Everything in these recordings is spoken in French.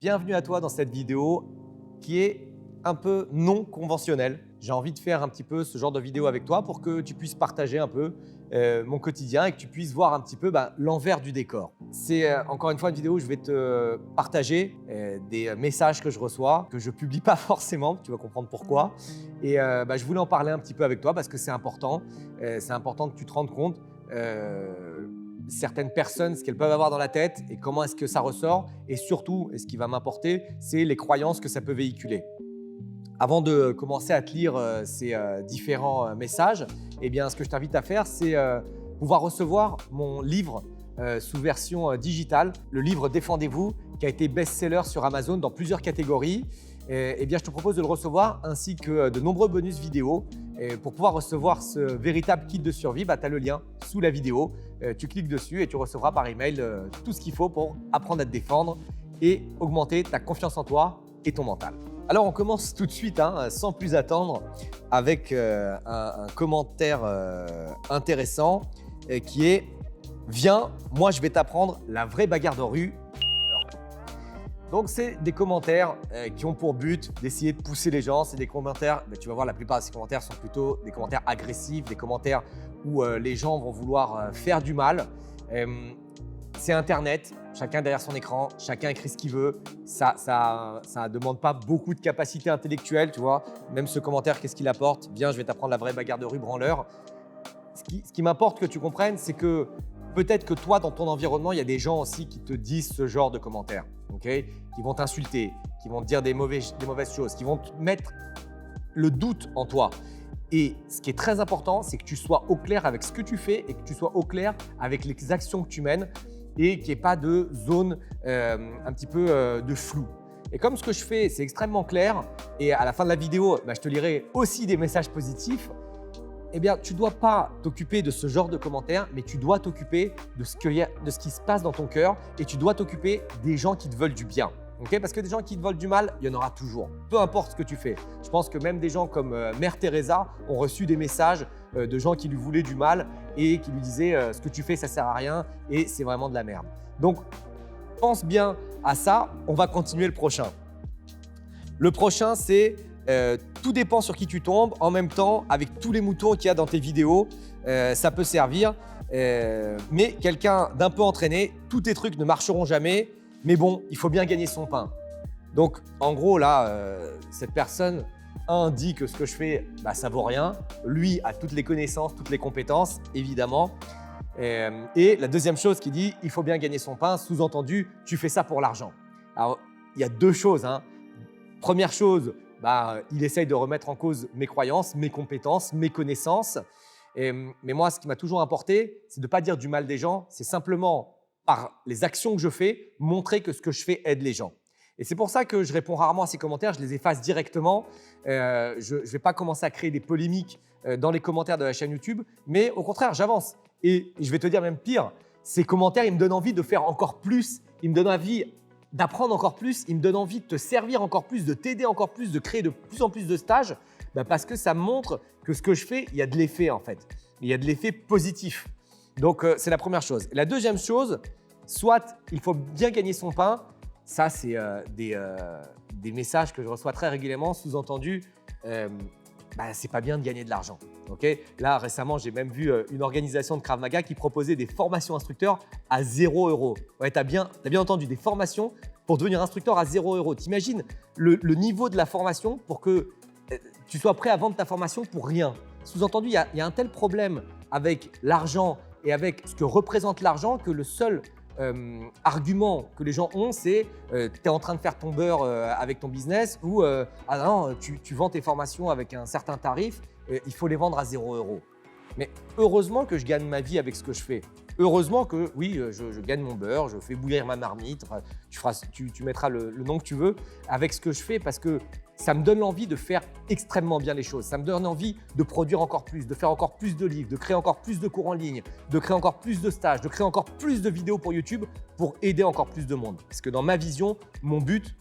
Bienvenue à toi dans cette vidéo qui est un peu non conventionnelle. J'ai envie de faire un petit peu ce genre de vidéo avec toi pour que tu puisses partager un peu mon quotidien et que tu puisses voir un petit peu l'envers du décor. C'est encore une fois une vidéo où je vais te partager des messages que je reçois, que je publie pas forcément, tu vas comprendre pourquoi. Et je voulais en parler un petit peu avec toi parce que c'est important. C'est important que tu te rendes compte certaines personnes, ce qu'elles peuvent avoir dans la tête et comment est-ce que ça ressort. Et surtout, et ce qui va m'importer, c'est les croyances que ça peut véhiculer. Avant de commencer à te lire ces différents messages, eh bien, ce que je t'invite à faire, c'est pouvoir recevoir mon livre sous version digitale, le livre Défendez-vous, qui a été best-seller sur Amazon dans plusieurs catégories. Eh bien, je te propose de le recevoir ainsi que de nombreux bonus vidéo. Et pour pouvoir recevoir ce véritable kit de survie, tu as le lien sous la vidéo. Tu cliques dessus et tu recevras par email tout ce qu'il faut pour apprendre à te défendre et augmenter ta confiance en toi et ton mental. Alors, on commence tout de suite, sans plus attendre, avec un commentaire intéressant qui est « Viens, moi je vais t'apprendre la vraie bagarre de rue ». Donc, c'est des commentaires qui ont pour but d'essayer de pousser les gens. C'est des commentaires, tu vas voir, la plupart de ces commentaires sont plutôt des commentaires agressifs, des commentaires où les gens vont vouloir faire du mal. C'est Internet, chacun derrière son écran, chacun écrit ce qu'il veut. Ça ne demande pas beaucoup de capacité intellectuelle, tu vois. Même ce commentaire, qu'est-ce qu'il apporte? Bien, je vais t'apprendre la vraie bagarre de rue, branleur. Ce qui m'importe que tu comprennes, c'est que peut-être que toi, dans ton environnement, il y a des gens aussi qui te disent ce genre de commentaires, okay, qui vont t'insulter, qui vont te dire des mauvaises choses, qui vont te mettre le doute en toi. Et ce qui est très important, c'est que tu sois au clair avec ce que tu fais et que tu sois au clair avec les actions que tu mènes et qu'il n'y ait pas de zone un petit peu de flou. Et comme ce que je fais, c'est extrêmement clair et à la fin de la vidéo, je te lirai aussi des messages positifs, eh bien, tu ne dois pas t'occuper de ce genre de commentaires, mais tu dois t'occuper de ce qui se passe dans ton cœur et tu dois t'occuper des gens qui te veulent du bien. Okay, parce que des gens qui te veulent du mal, il y en aura toujours, peu importe ce que tu fais. Je pense que même des gens comme Mère Teresa ont reçu des messages de gens qui lui voulaient du mal et qui lui disaient ce que tu fais, ça ne sert à rien et c'est vraiment de la merde. Donc, pense bien à ça. On va continuer le prochain. Le prochain, c'est tout dépend sur qui tu tombes. En même temps, avec tous les moutons qu'il y a dans tes vidéos, ça peut servir. Mais quelqu'un d'un peu entraîné, tous tes trucs ne marcheront jamais. Mais bon, il faut bien gagner son pain. Donc, en gros, là, cette personne, dit que ce que je fais, ça vaut rien. Lui a toutes les connaissances, toutes les compétences, évidemment. Et la deuxième chose qu'il dit, il faut bien gagner son pain. Sous-entendu, tu fais ça pour l'argent. Alors, il y a deux choses. Première chose, il essaye de remettre en cause mes croyances, mes compétences, mes connaissances. Mais moi, ce qui m'a toujours importé, c'est de ne pas dire du mal des gens. C'est simplement, par les actions que je fais, montrer que ce que je fais aide les gens. Et c'est pour ça que je réponds rarement à ces commentaires, je les efface directement. Je ne vais pas commencer à créer des polémiques dans les commentaires de la chaîne YouTube, mais au contraire, j'avance. Et je vais te dire même pire, ces commentaires, ils me donnent envie de faire encore plus, ils me donnent envie d'apprendre encore plus, ils me donnent envie de te servir encore plus, de t'aider encore plus, de créer de plus en plus de stages, parce que ça montre que ce que je fais, il y a de l'effet en fait. Il y a de l'effet positif. Donc, c'est la première chose. Et la deuxième chose, soit il faut bien gagner son pain. Ça, c'est des messages que je reçois très régulièrement. Sous-entendu, c'est pas bien de gagner de l'argent. Okay, là, récemment, j'ai même vu une organisation de Krav Maga qui proposait des formations instructeurs à 0 €. Ouais, tu as bien entendu, des formations pour devenir instructeur à 0 €. T'imagines le niveau de la formation pour que tu sois prêt à vendre ta formation pour rien. Sous-entendu, il y a un tel problème avec l'argent et avec ce que représente l'argent que le seul argument que les gens ont, c'est tu es en train de faire ton beurre avec ton business ou ah non, tu vends tes formations avec un certain tarif, il faut les vendre à 0 €. Mais heureusement que je gagne ma vie avec ce que je fais. Heureusement que oui, je gagne mon beurre, je fais bouillir ma marmite, enfin, tu mettras le nom que tu veux avec ce que je fais parce que ça me donne l'envie de faire extrêmement bien les choses. Ça me donne envie de produire encore plus, de faire encore plus de livres, de créer encore plus de cours en ligne, de créer encore plus de stages, de créer encore plus de vidéos pour YouTube pour aider encore plus de monde. Parce que dans ma vision, mon but,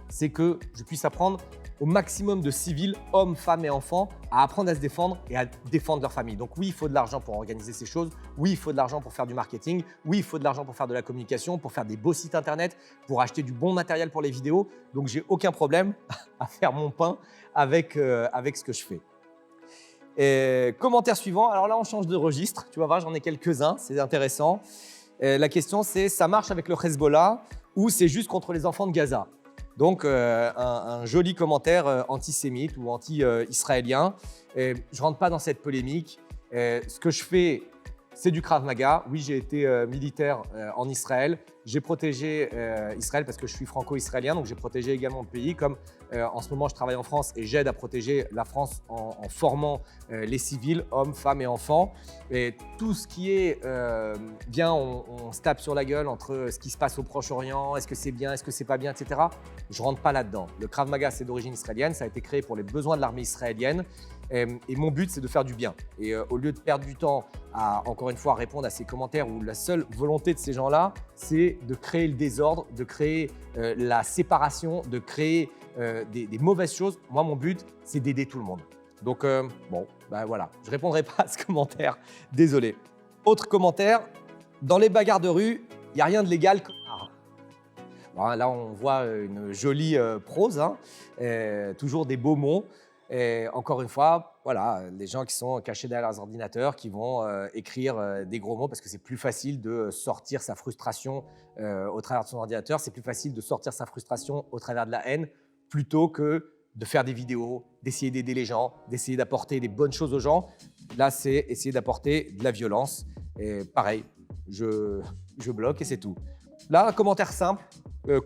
c'est que je puisse apprendre au maximum de civils, hommes, femmes et enfants, à apprendre à se défendre et à défendre leur famille. Donc oui, il faut de l'argent pour organiser ces choses. Oui, il faut de l'argent pour faire du marketing. Oui, il faut de l'argent pour faire de la communication, pour faire des beaux sites internet, pour acheter du bon matériel pour les vidéos. Donc j'ai aucun problème à faire mon pain avec ce que je fais. Et commentaire suivant. Alors là, on change de registre. Tu vas voir, j'en ai quelques-uns. C'est intéressant. La question, c'est ça marche avec le Hezbollah ou c'est juste contre les enfants de Gaza? Donc, un joli commentaire antisémite ou anti-israélien. Je ne rentre pas dans cette polémique. Ce que je fais, c'est du Krav Maga. Oui, j'ai été militaire en Israël. J'ai protégé Israël parce que je suis franco-israélien, donc j'ai protégé également le pays. Comme en ce moment, je travaille en France et j'aide à protéger la France en formant les civils, hommes, femmes et enfants. Et tout ce qui est bien, on se tape sur la gueule entre ce qui se passe au Proche-Orient, est-ce que c'est bien, est-ce que c'est pas bien, etc. Je ne rentre pas là-dedans. Le Krav Maga, c'est d'origine israélienne, ça a été créé pour les besoins de l'armée israélienne. Et mon but, c'est de faire du bien. Et au lieu de perdre du temps à, encore une fois, répondre à ces commentaires où la seule volonté de ces gens-là, c'est de créer le désordre, de créer la séparation, de créer des mauvaises choses. Moi, mon but, c'est d'aider tout le monde. Donc, bon, ben voilà, je ne répondrai pas à ce commentaire, désolé. Autre commentaire, dans les bagarres de rue, il n'y a rien de légal. Bon, là, on voit une jolie prose, hein, toujours des beaux mots. Et encore une fois, voilà, les gens qui sont cachés derrière leurs ordinateurs, qui vont écrire des gros mots parce que c'est plus facile de sortir sa frustration au travers de son ordinateur. C'est plus facile de sortir sa frustration au travers de la haine plutôt que de faire des vidéos, d'essayer d'aider les gens, d'essayer d'apporter des bonnes choses aux gens. Là, c'est essayer d'apporter de la violence. Et pareil, je bloque et c'est tout. Là, un commentaire simple,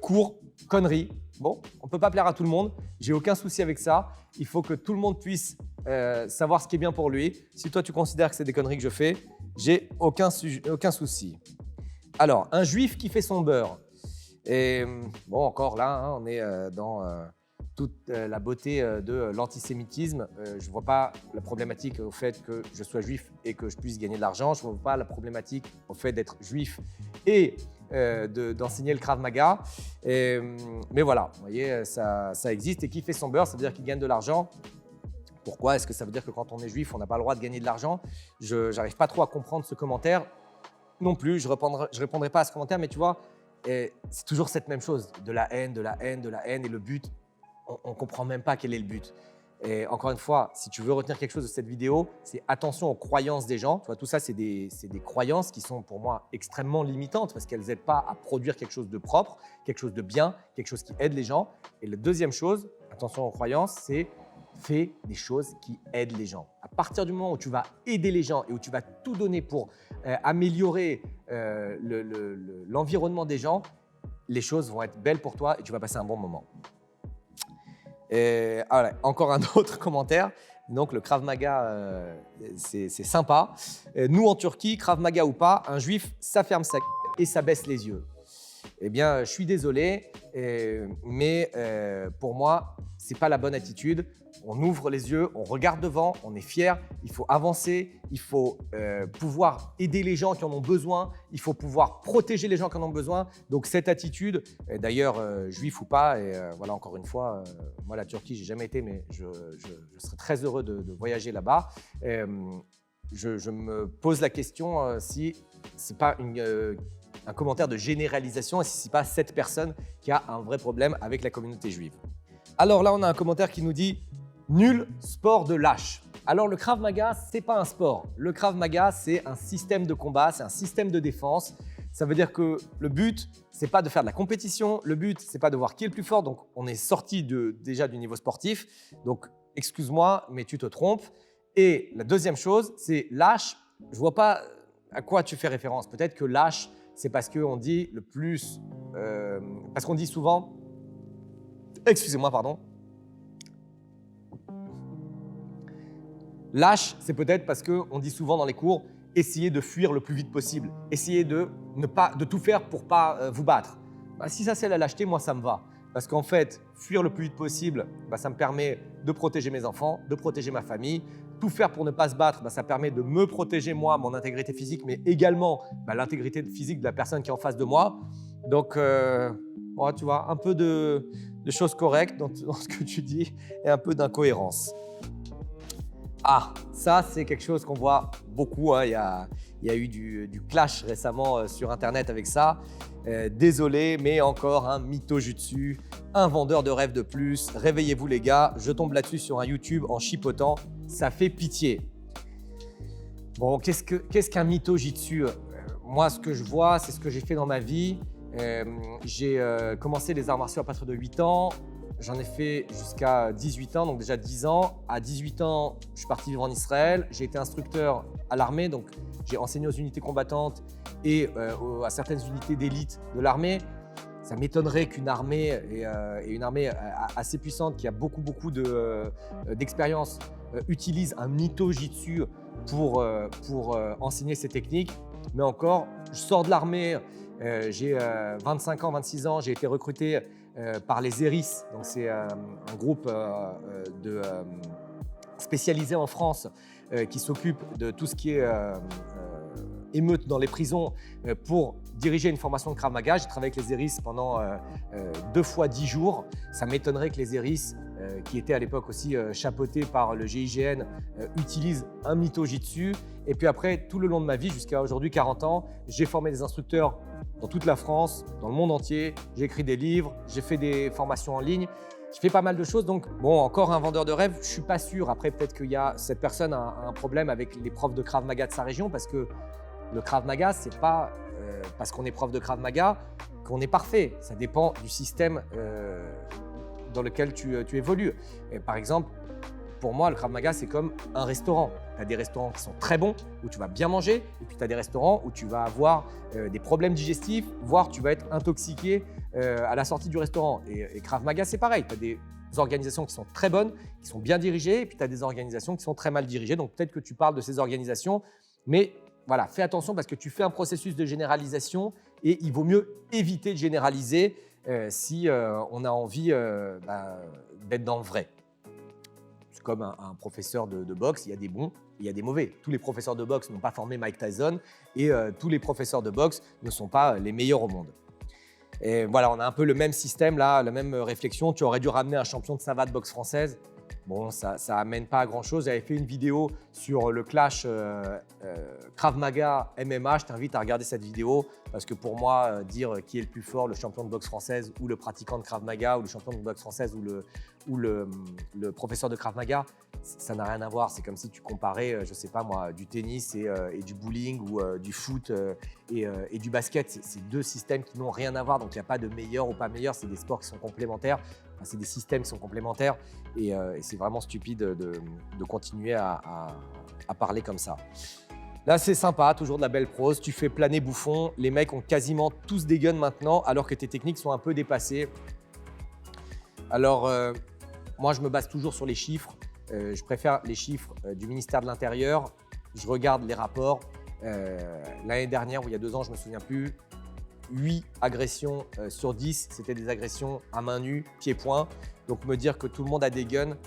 court, connerie. Bon, on ne peut pas plaire à tout le monde. J'ai aucun souci avec ça. Il faut que tout le monde puisse savoir ce qui est bien pour lui. Si toi, tu considères que c'est des conneries que je fais, j'ai aucun souci. Alors, un juif qui fait son beurre. Et bon, encore là, hein, on est dans toute la beauté de l'antisémitisme. Je ne vois pas la problématique au fait que je sois juif et que je puisse gagner de l'argent. Je ne vois pas la problématique au fait d'être juif et d'enseigner le Krav Maga. Mais voilà, vous voyez, ça existe. Et qui fait son beurre, ça veut dire qu'il gagne de l'argent. Pourquoi? Est-ce que ça veut dire que quand on est juif, on n'a pas le droit de gagner de l'argent? Je n'arrive pas trop à comprendre ce commentaire non plus. Je répondrai pas à ce commentaire, mais tu vois, c'est toujours cette même chose, de la haine, de la haine, de la haine. Et le but, on ne comprend même pas quel est le but. Et encore une fois, si tu veux retenir quelque chose de cette vidéo, c'est attention aux croyances des gens. Tu vois, tout ça, c'est des croyances qui sont pour moi extrêmement limitantes parce qu'elles n'aident pas à produire quelque chose de propre, quelque chose de bien, quelque chose qui aide les gens. Et la deuxième chose, attention aux croyances, c'est fais des choses qui aident les gens. À partir du moment où tu vas aider les gens et où tu vas tout donner pour améliorer l'environnement des gens, les choses vont être belles pour toi et tu vas passer un bon moment. Et, voilà, encore un autre commentaire. Donc le Krav Maga, c'est sympa. Nous en Turquie, Krav Maga ou pas, un juif, ça ferme sa gueule et ça baisse les yeux. Eh bien, je suis désolé, mais pour moi, c'est pas la bonne attitude. On ouvre les yeux, on regarde devant, on est fier. Il faut avancer, il faut pouvoir aider les gens qui en ont besoin, il faut pouvoir protéger les gens qui en ont besoin. Donc cette attitude, d'ailleurs, juif ou pas, et voilà encore une fois, moi la Turquie, j'ai jamais été, mais je serais très heureux de voyager là-bas. Je me pose la question si c'est pas un commentaire de généralisation et si ce n'est pas cette personne qui a un vrai problème avec la communauté juive. Alors là, on a un commentaire qui nous dit « Nul sport de lâche ». Alors le Krav Maga, ce n'est pas un sport. Le Krav Maga, c'est un système de combat, c'est un système de défense. Ça veut dire que le but, ce n'est pas de faire de la compétition. Le but, ce n'est pas de voir qui est le plus fort. Donc, on est sorti déjà du niveau sportif. Donc, excuse-moi, mais tu te trompes. Et la deuxième chose, c'est lâche. Je ne vois pas à quoi tu fais référence. Peut-être que lâche, c'est parce qu'on dit le plus, parce qu'on dit souvent, excusez-moi, pardon. Lâche, c'est peut-être parce qu'on dit souvent dans les cours, essayez de fuir le plus vite possible, essayez de tout faire pour pas vous battre. Bah, si ça c'est la lâcheté, moi ça me va. Parce qu'en fait, fuir le plus vite possible, bah, ça me permet de protéger mes enfants, de protéger ma famille. Tout faire pour ne pas se battre, bah, ça permet de me protéger moi, mon intégrité physique, mais également l'intégrité physique de la personne qui est en face de moi. Donc, tu vois, un peu de de choses correctes dans ce que tu dis et un peu d'incohérence. Ah, ça, c'est quelque chose qu'on voit beaucoup, hein. Il y a eu du clash récemment sur Internet avec ça. Désolé, mais encore un mythojutsu, un vendeur de rêves de plus. Réveillez-vous les gars, je tombe là-dessus sur un YouTube en chipotant, ça fait pitié. Bon, qu'est-ce qu'un mythojutsu? Moi, ce que je vois, c'est ce que j'ai fait dans ma vie. J'ai commencé les arts martiaux à partir de 8 ans. J'en ai fait jusqu'à 18 ans, donc déjà 10 ans. À 18 ans, je suis parti vivre en Israël. J'ai été instructeur à l'armée, donc j'ai enseigné aux unités combattantes et à certaines unités d'élite de l'armée. Ça m'étonnerait qu'une armée, et une armée assez puissante qui a beaucoup d'expérience, utilise un mythojutsu pour enseigner ces techniques. Mais encore, je sors de l'armée, j'ai 25 ans, 26 ans, j'ai été recruté par les ERIS, donc c'est un groupe spécialisé en France qui s'occupe de tout ce qui est émeute dans les prisons pour diriger une formation de Krav Maga. J'ai travaillé avec les ERIS pendant 2 fois 10 jours. Ça m'étonnerait que les ERIS, qui étaient à l'époque aussi chapeautés par le GIGN, utilisent un mythojutsu. Et puis après, tout le long de ma vie, jusqu'à aujourd'hui 40 ans, j'ai formé des instructeurs dans toute la France, dans le monde entier. J'ai écrit des livres, j'ai fait des formations en ligne. Je fais pas mal de choses, donc bon, encore un vendeur de rêve, je suis pas sûr. Après, peut-être qu'il y a cette personne a un problème avec les profs de Krav Maga de sa région, parce que le Krav Maga, c'est pas parce qu'on est prof de Krav Maga qu'on est parfait. Ça dépend du système dans lequel tu évolues. Et par exemple, pour moi, le Krav Maga, c'est comme un restaurant. Tu as des restaurants qui sont très bons, où tu vas bien manger, et puis tu as des restaurants où tu vas avoir des problèmes digestifs, voire tu vas être intoxiqué à la sortie du restaurant. Et Krav Maga, c'est pareil. Tu as des organisations qui sont très bonnes, qui sont bien dirigées, et puis tu as des organisations qui sont très mal dirigées. Donc peut-être que tu parles de ces organisations, mais voilà, fais attention parce que tu fais un processus de généralisation et il vaut mieux éviter de généraliser si on a envie d'être dans le vrai. C'est comme un professeur de boxe, il y a des bons, il y a des mauvais. Tous les professeurs de boxe n'ont pas formé Mike Tyson et tous les professeurs de boxe ne sont pas les meilleurs au monde. Et voilà, on a un peu le même système là, la même réflexion. Tu aurais dû ramener un champion de savate boxe française. Bon, ça amène pas à grand chose. J'avais fait une vidéo sur le clash Krav Maga MMA. Je t'invite à regarder cette vidéo parce que pour moi, dire qui est le plus fort, le champion de boxe française ou le pratiquant de Krav Maga ou le champion de boxe française ou le professeur de Krav Maga, ça n'a rien à voir. C'est comme si tu comparais, je sais pas moi, du tennis et du bowling ou du foot et du basket. C'est 2 systèmes qui n'ont rien à voir. Donc il n'y a pas de meilleur ou pas meilleur. C'est des sports qui sont complémentaires. Enfin, c'est des systèmes qui sont complémentaires et c'est vraiment stupide de continuer à parler comme ça. Là, c'est sympa, toujours de la belle prose. Tu fais planer bouffon. Les mecs ont quasiment tous des guns maintenant alors que tes techniques sont un peu dépassées. Alors, moi, je me base toujours sur les chiffres. Je préfère les chiffres du ministère de l'Intérieur. Je regarde les rapports. L'année dernière, ou il y a 2 ans, je ne me souviens plus, 8 agressions sur 10, c'était des agressions à main nue, pieds-poings. Donc me dire que tout le monde a des guns,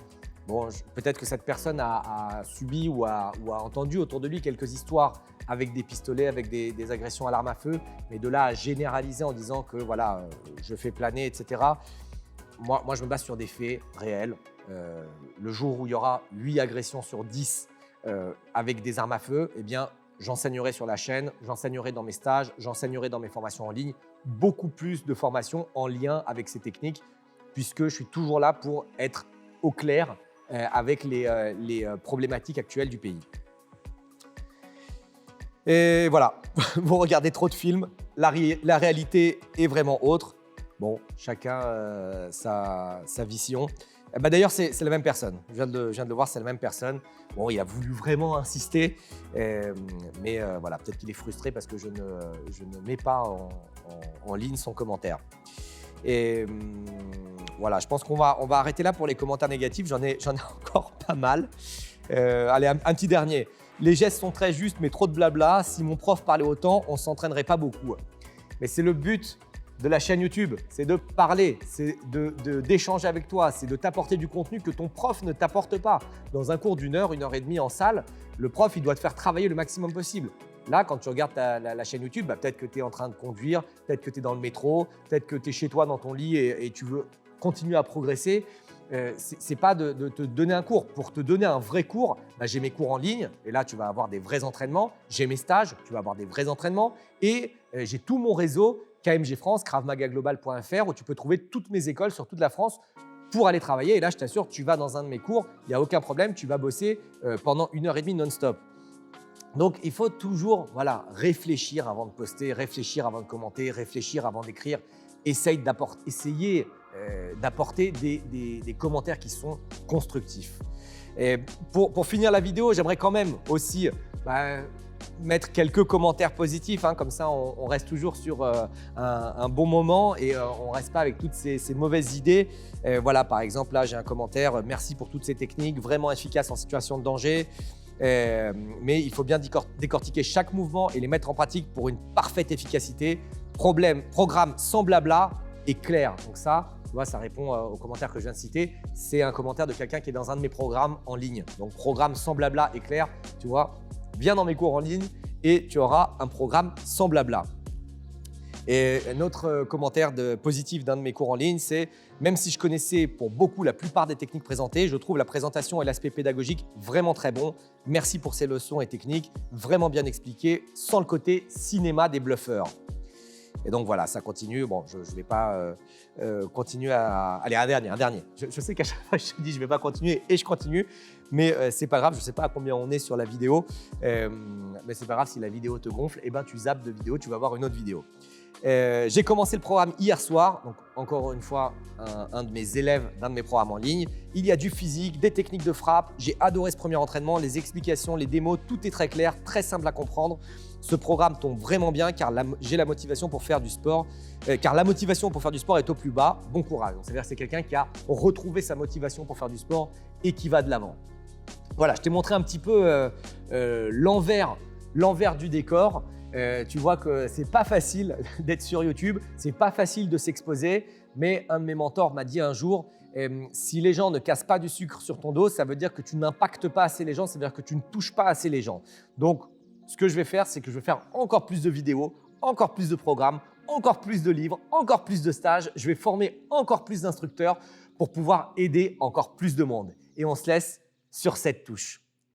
bon, peut-être que cette personne a subi ou a entendu autour de lui quelques histoires avec des pistolets, avec des agressions à l'arme à feu, mais de là à généraliser en disant que voilà, je fais planer, etc. Moi, je me base sur des faits réels. Le jour où il y aura 8 agressions sur 10 avec des armes à feu, eh bien, j'enseignerai sur la chaîne, j'enseignerai dans mes stages, j'enseignerai dans mes formations en ligne, beaucoup plus de formations en lien avec ces techniques, puisque je suis toujours là pour être au clair avec les problématiques actuelles du pays. Et voilà, vous regardez trop de films, la réalité est vraiment autre. Bon, chacun sa vision. D'ailleurs, c'est la même personne. Je viens de le voir, c'est la même personne. Bon, il a voulu vraiment insister, mais voilà, peut-être qu'il est frustré parce que je ne mets pas en ligne son commentaire. Et voilà, je pense qu'on va arrêter là pour les commentaires négatifs. J'en ai encore pas mal. Allez, un petit dernier. Les gestes sont très justes, mais trop de blabla. Si mon prof parlait autant, on ne s'entraînerait pas beaucoup. Mais c'est le but de la chaîne YouTube, c'est de parler, c'est d'échanger avec toi, c'est de t'apporter du contenu que ton prof ne t'apporte pas. Dans un cours d'1 heure, 1 heure et demie en salle, le prof, il doit te faire travailler le maximum possible. Là, quand tu regardes la chaîne YouTube, peut-être que tu es en train de conduire, peut-être que tu es dans le métro, peut-être que tu es chez toi dans ton lit et tu veux continuer à progresser. Ce n'est pas de te donner un cours. Pour te donner un vrai cours, j'ai mes cours en ligne et là, tu vas avoir des vrais entraînements. J'ai mes stages, tu vas avoir des vrais entraînements et j'ai tout mon réseau KMG France, kravmagaglobal.fr où tu peux trouver toutes mes écoles sur toute la France pour aller travailler. Et là, je t'assure, tu vas dans un de mes cours, il n'y a aucun problème, tu vas bosser pendant 1h30 non-stop. Donc, il faut toujours réfléchir avant de poster, réfléchir avant de commenter, réfléchir avant d'écrire. Essayez d'apporter des commentaires qui sont constructifs. Et pour finir la vidéo, j'aimerais quand même aussi mettre quelques commentaires positifs, comme ça on reste toujours sur un bon moment et on ne reste pas avec toutes ces mauvaises idées. Voilà, par exemple, là j'ai un commentaire, merci pour toutes ces techniques, vraiment efficaces en situation de danger. Mais il faut bien décortiquer chaque mouvement et les mettre en pratique pour une parfaite efficacité. Programme sans blabla et clair. Donc ça, tu vois, ça répond au commentaire que je viens de citer. C'est un commentaire de quelqu'un qui est dans un de mes programmes en ligne. Donc programme sans blabla et clair, tu vois, viens dans mes cours en ligne et tu auras un programme sans blabla. Et un autre commentaire positif d'un de mes cours en ligne, c'est « Même si je connaissais pour beaucoup la plupart des techniques présentées, je trouve la présentation et l'aspect pédagogique vraiment très bon. Merci pour ces leçons et techniques, vraiment bien expliquées, sans le côté cinéma des bluffeurs. » Et donc voilà, ça continue. Bon, je ne vais pas continuer à… Allez, un dernier. Je sais qu'à chaque fois, je te dis je ne vais pas continuer et je continue, mais ce n'est pas grave. Je ne sais pas à combien on est sur la vidéo, mais ce n'est pas grave si la vidéo te gonfle, tu zappes de vidéo, tu vas voir une autre vidéo. J'ai commencé le programme hier soir, donc encore une fois, un de mes élèves d'un de mes programmes en ligne. Il y a du physique, des techniques de frappe. J'ai adoré ce premier entraînement, les explications, les démos, tout est très clair, très simple à comprendre. Ce programme tombe vraiment bien car j'ai la motivation pour faire du sport. Car la motivation pour faire du sport est au plus bas. Bon courage. C'est-à-dire que c'est quelqu'un qui a retrouvé sa motivation pour faire du sport et qui va de l'avant. Voilà, je t'ai montré un petit peu l'envers du décor. Tu vois que c'est pas facile d'être sur YouTube, c'est pas facile de s'exposer, mais un de mes mentors m'a dit un jour si les gens ne cassent pas du sucre sur ton dos, ça veut dire que tu n'impactes pas assez les gens, ça veut dire que tu ne touches pas assez les gens. Donc, ce que je vais faire, c'est que je vais faire encore plus de vidéos, encore plus de programmes, encore plus de livres, encore plus de stages. Je vais former encore plus d'instructeurs pour pouvoir aider encore plus de monde. Et on se laisse sur cette touche.